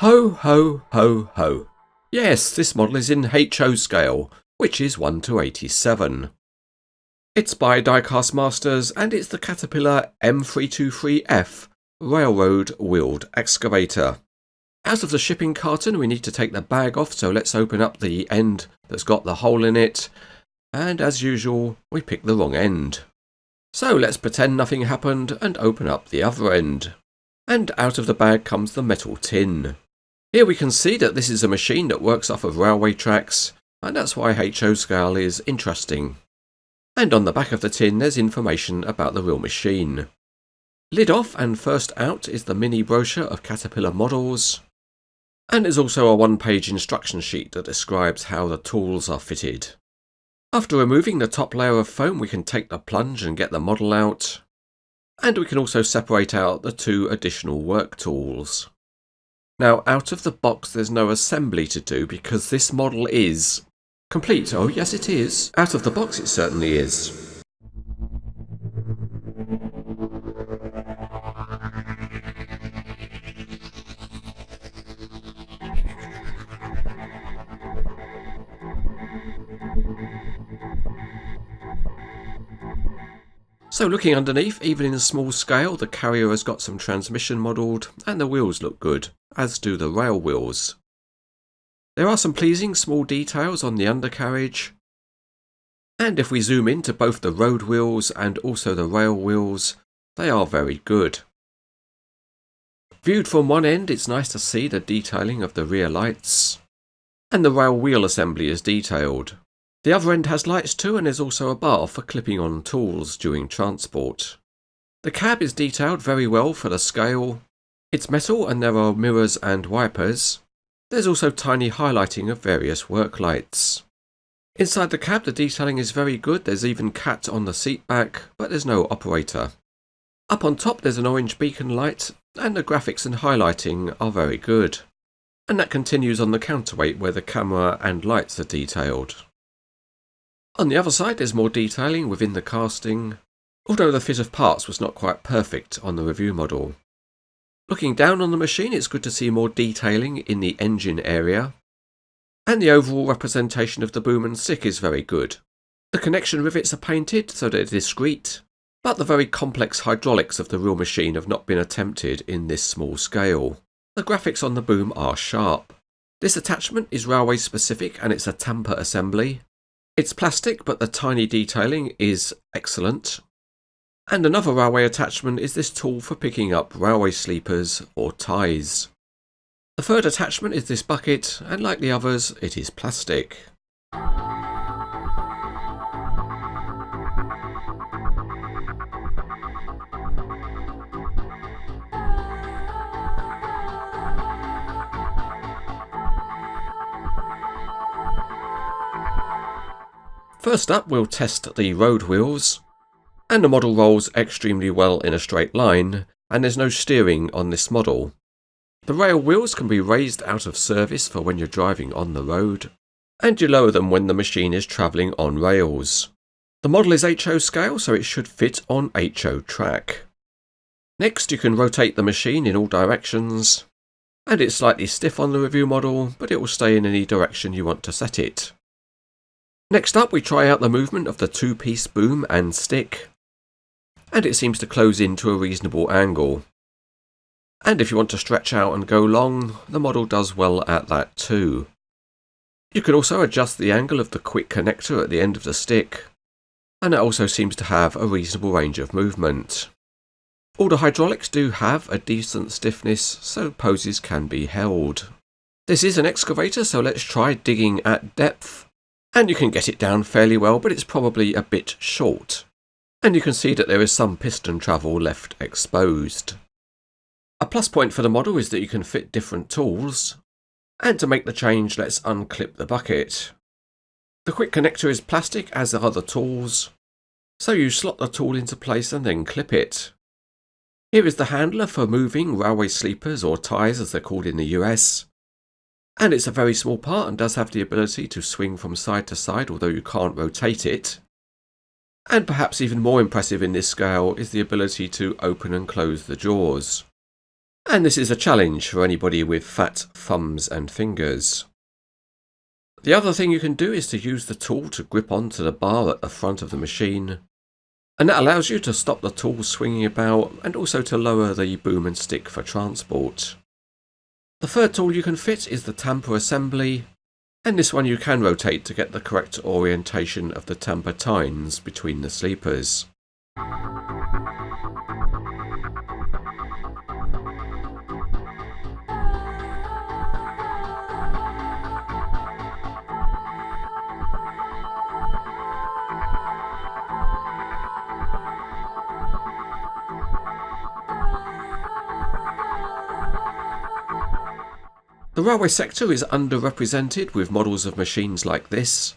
Ho, ho, ho, ho. Yes, this model is in HO scale, which is 1:87. It's by Diecast Masters and it's the Caterpillar M323F Railroad Wheeled Excavator. Out of the shipping carton we need to take the bag off, so let's open up the end that's got the hole in it, and as usual we pick the wrong end. So let's pretend nothing happened and open up the other end. And out of the bag comes the metal tin. Here we can see that this is a machine that works off of railway tracks, and that's why HO scale is interesting. And on the back of the tin there's information about the real machine. Lid off and first out is the mini brochure of Caterpillar models, and there's also a one-page instruction sheet that describes how the tools are fitted. After removing the top layer of foam we can take the plunge and get the model out, and we can also separate out the two additional work tools. Now out of the box there's no assembly to do because this model is complete. Oh yes it is. Out of the box it certainly is. So looking underneath, even in a small scale, the carrier has got some transmission modelled and the wheels look good, as do the rail wheels. There are some pleasing small details on the undercarriage, and if we zoom into both the road wheels and also the rail wheels, they are very good. Viewed from one end, it's nice to see the detailing of the rear lights, and the rail wheel assembly is detailed. The other end has lights too, and there's also a bar for clipping on tools during transport. The cab is detailed very well for the scale. It's metal and there are mirrors and wipers. There's also tiny highlighting of various work lights. Inside the cab the detailing is very good, there's even cat on the seat back, but there's no operator. Up on top there's an orange beacon light, and the graphics and highlighting are very good. And that continues on the counterweight where the camera and lights are detailed. On the other side there's more detailing within the casting, although the fit of parts was not quite perfect on the review model. Looking down on the machine it's good to see more detailing in the engine area, and the overall representation of the boom and stick is very good. The connection rivets are painted so they're discreet, but the very complex hydraulics of the real machine have not been attempted in this small scale. The graphics on the boom are sharp. This attachment is railway specific and it's a tamper assembly. It's plastic, but the tiny detailing is excellent. And another railway attachment is this tool for picking up railway sleepers or ties. The third attachment is this bucket, and like the others, it is plastic. First up we'll test the road wheels, and the model rolls extremely well in a straight line, and there's no steering on this model. The rail wheels can be raised out of service for when you're driving on the road, and you lower them when the machine is travelling on rails. The model is HO scale, so it should fit on HO track. Next you can rotate the machine in all directions, and it's slightly stiff on the review model, but it will stay in any direction you want to set it. Next up we try out the movement of the two-piece boom and stick, and it seems to close in to a reasonable angle. And if you want to stretch out and go long, the model does well at that too. You can also adjust the angle of the quick connector at the end of the stick, and it also seems to have a reasonable range of movement. All the hydraulics do have a decent stiffness, so poses can be held. This is an excavator, so let's try digging at depth. And you can get it down fairly well, but it's probably a bit short. And you can see that there is some piston travel left exposed. A plus point for the model is that you can fit different tools, and to make the change, let's unclip the bucket. The quick connector is plastic, as are the tools, so you slot the tool into place and then clip it. Here is the handler for moving railway sleepers, or ties as they're called in the US. And it's a very small part and does have the ability to swing from side to side, although you can't rotate it. And perhaps even more impressive in this scale is the ability to open and close the jaws. And this is a challenge for anybody with fat thumbs and fingers. The other thing you can do is to use the tool to grip onto the bar at the front of the machine, and that allows you to stop the tool swinging about and also to lower the boom and stick for transport. The third tool you can fit is the tamper assembly, and this one you can rotate to get the correct orientation of the tamper tines between the sleepers. The railway sector is underrepresented with models of machines like this,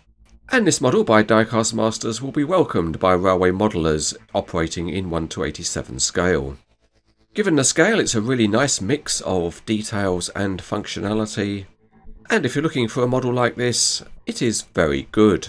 and this model by Diecast masters will be welcomed by railway modelers operating in 1:87 scale. Given the scale, it's a really nice mix of details and functionality, and if you're looking for a model like this, it is very good.